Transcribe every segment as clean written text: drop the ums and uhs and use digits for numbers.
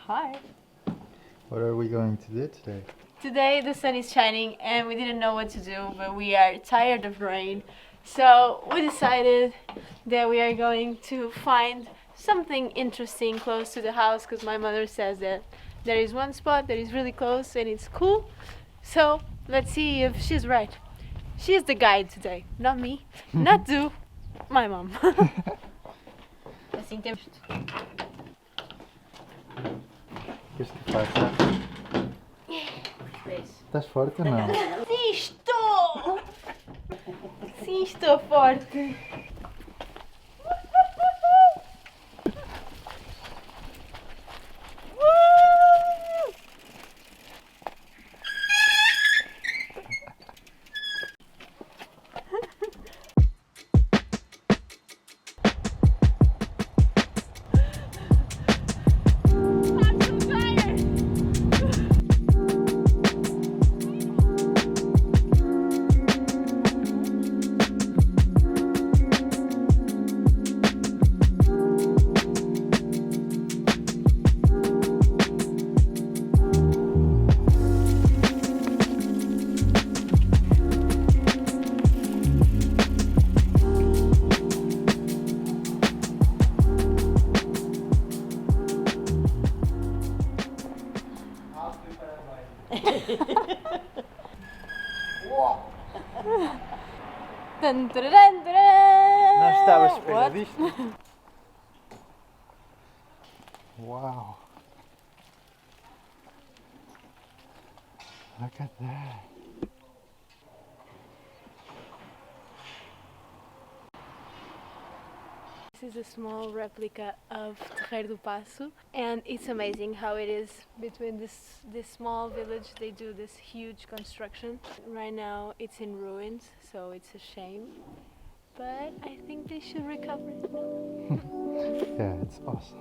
Hi. What are we going to do today? Today the sun is shining and we didn't know what to do, but we are tired of rain. So we decided that we are going to find something interesting close to the house because my mother says that there is one spot that is really close and it's cool. So let's see if she's right. She's the guide today, not me, not do, my mom. Assim temos. Queres que faça? Estás forte ou não? Sim, estou! Sim, estou forte. Dun, dun, dun, dun. Não estava à espera What? disto. Wow. Look at that. This is a small replica of Terreiro do Passo, and it's amazing how it is between this small village. They do this huge construction. Right now it's in ruins, so it's a shame. But I think they should recover it. Yeah, it's awesome.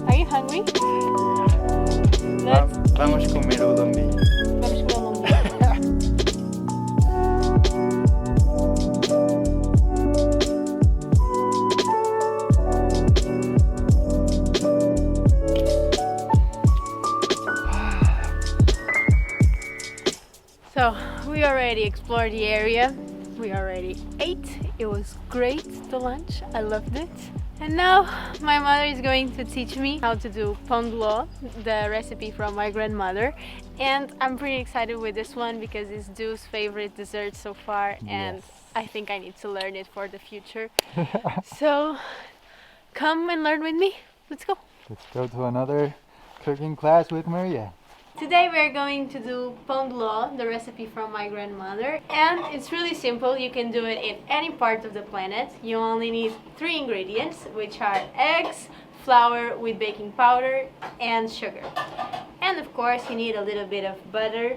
Are you hungry? Vamos comer o lombinho. Vamos comer um lombinho. So we already explored the area. We already ate. It was great, the lunch. I loved it. And now my mother is going to teach me how to do pão de ló, the recipe from my grandmother. And I'm pretty excited with this one because it's Du's favorite dessert so far, and Yes. I think I need to learn it for the future. So come and learn with me. Let's go. Let's go to another cooking class with Maria. Today we're going to do pão de ló, the recipe from my grandmother, and it's really simple. You can do it in any part of the planet. You only need 3 ingredients, which are eggs, flour with baking powder, and sugar. And of course you need a little bit of butter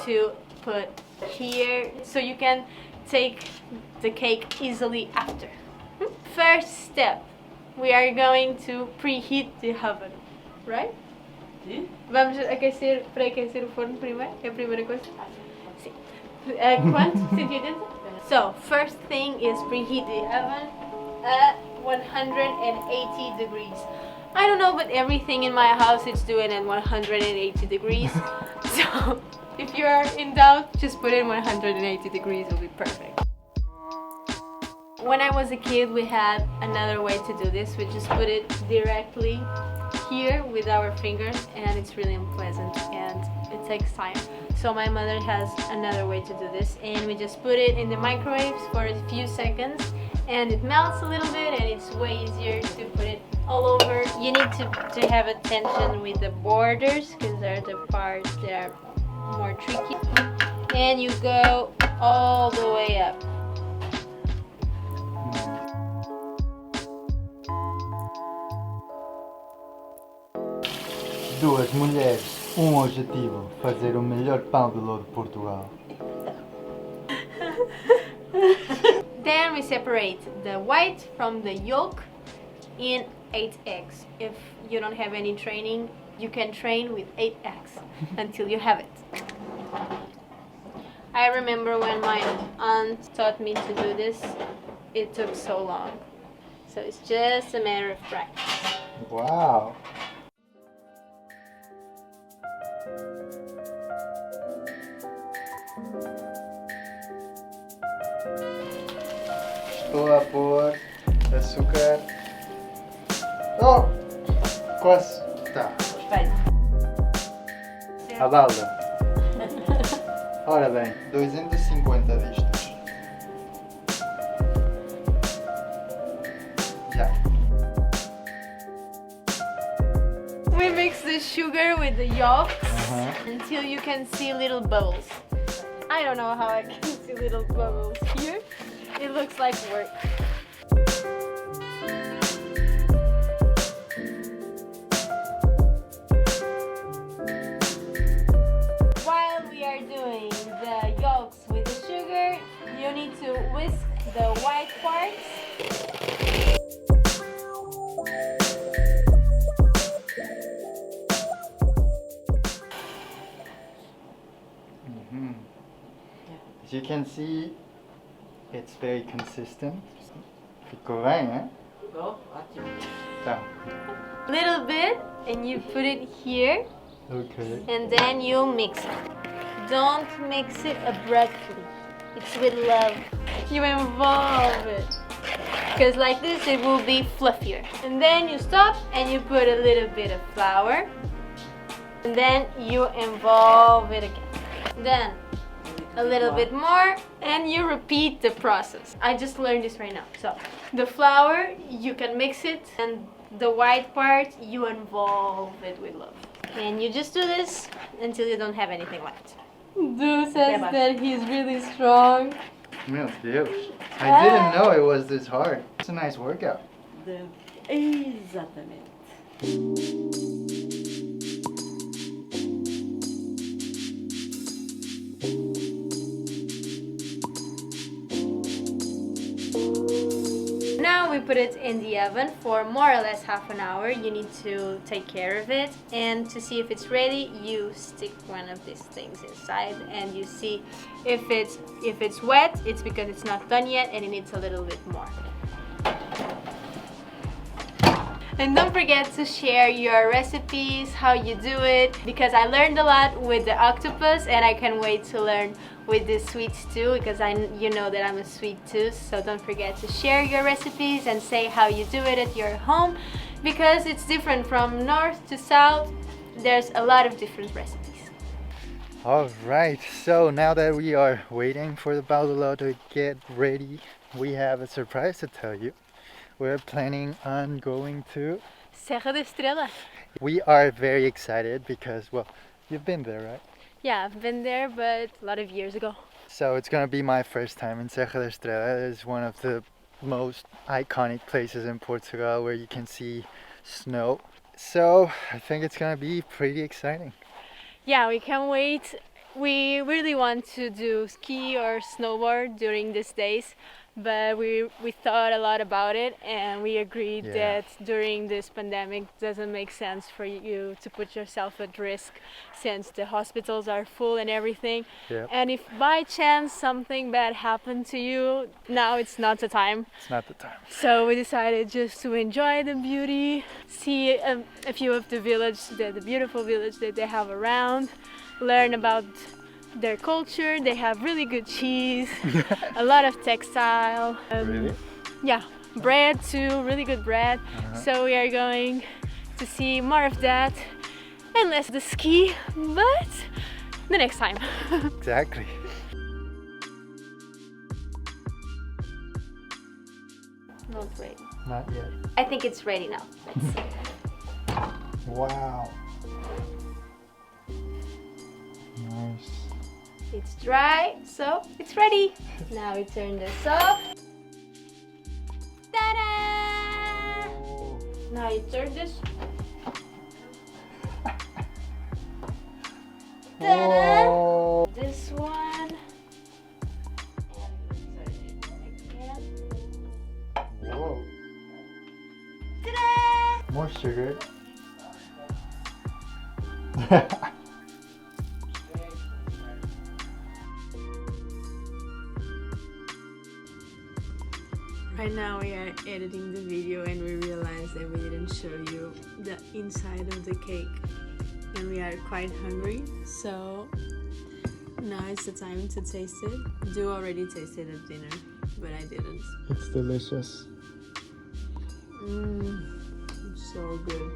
to put here so you can take the cake easily after. First step, we are going to preheat the oven, right? Vamos aquecer, para aquecer o forno primeiro, é a primeira coisa? Sim. Quanto? 180? So, first thing is preheat the oven at 180 degrees. I don't know, but everything in my house is doing at 180 degrees. So, if you are in doubt, just put in 180 degrees, it'll be perfect. When I was a kid, we had another way to do this. We just put it directly here with our fingers, and it's really unpleasant and it takes time. So my mother has another way to do this, and we just put it in the microwaves for a few seconds and it melts a little bit, and it's way easier to put it all over. You need to have attention with the borders because they're the parts that are more tricky, and you go all the way up. Duas mulheres, um objetivo, fazer o melhor pão de ló de Portugal. Then we separate the white from the yolk in 8 eggs. If you don't have any training, you can train with 8 eggs until you have it. I remember when my aunt taught me to do this, it took so long. So it's just a matter of practice. Wow. Estou a pôr açúcar. Oh! Quase. Tá. A balda. Ora bem, 250 destas. Já. We mix the sugar with the yolks until you can see little bubbles. I don't know how I can see little bubbles here. It looks like work. While we are doing the yolks with the sugar, you need to whisk the white parts. As you can see, it's very consistent. Ficou bem, né? Tá. Little bit, and you put it here, Okay. and then you mix it. Don't mix it abruptly. It's with love. You involve it. Because like this it will be fluffier. And then you stop and you put a little bit of flour. And then you involve it again. Then a little bit more and you repeat the process. I just learned this right now. So the flour, you can mix it, and the white part, you involve it with love. And you just do this until you don't have anything left. Du says that he's really strong. Meu Deus. I didn't know it was this hard. It's a nice workout. Exatamente. Now we put it in the oven for more or less half an hour. You need to take care of it, and to see if it's ready, you stick one of these things inside and you see if it's wet, it's because it's not done yet and it needs a little bit more. And don't forget to share your recipes, how you do it, because I learned a lot with the octopus and I can wait to learn with the sweets too, because you know that I'm a sweet tooth. So don't forget to share your recipes and say how you do it at your home, because it's different from north to south. There's a lot of different recipes. Alright, so now that we are waiting for the baudulá to get ready, we have a surprise to tell you. We're planning on going to... Serra da Estrela. We are very excited because, well, you've been there, right? Yeah, I've been there, but a lot of years ago. So it's gonna be my first time in Serra da Estrela. It's one of the most iconic places in Portugal where you can see snow. So I think it's gonna be pretty exciting. Yeah, we can't wait. We really want to do ski or snowboard during these days, but we thought a lot about it and we agreed that during this pandemic it doesn't make sense for you to put yourself at risk, since the hospitals are full and everything. And if by chance something bad happened to you, now it's not the time. It's not the time. So we decided just to enjoy the beauty, see a few of the village, the beautiful village that they have around, learn about their culture. They have really good cheese, a lot of textile. Really? Yeah, bread too, really good bread. So we are going to see more of that, and less the ski, but the next time. Exactly. Not ready. Not yet. I think it's ready now. Let's see. Wow. Nice. It's dry, so it's ready. Now we turn this off. Ta-da! Now you turn this. Ta-da! Whoa. This one. sugar. Right now we are editing the video and we realized that we didn't show you the inside of the cake, and we are quite hungry, so now it's the time to taste it. Do already tasted at dinner, but I didn't. It's delicious. So good.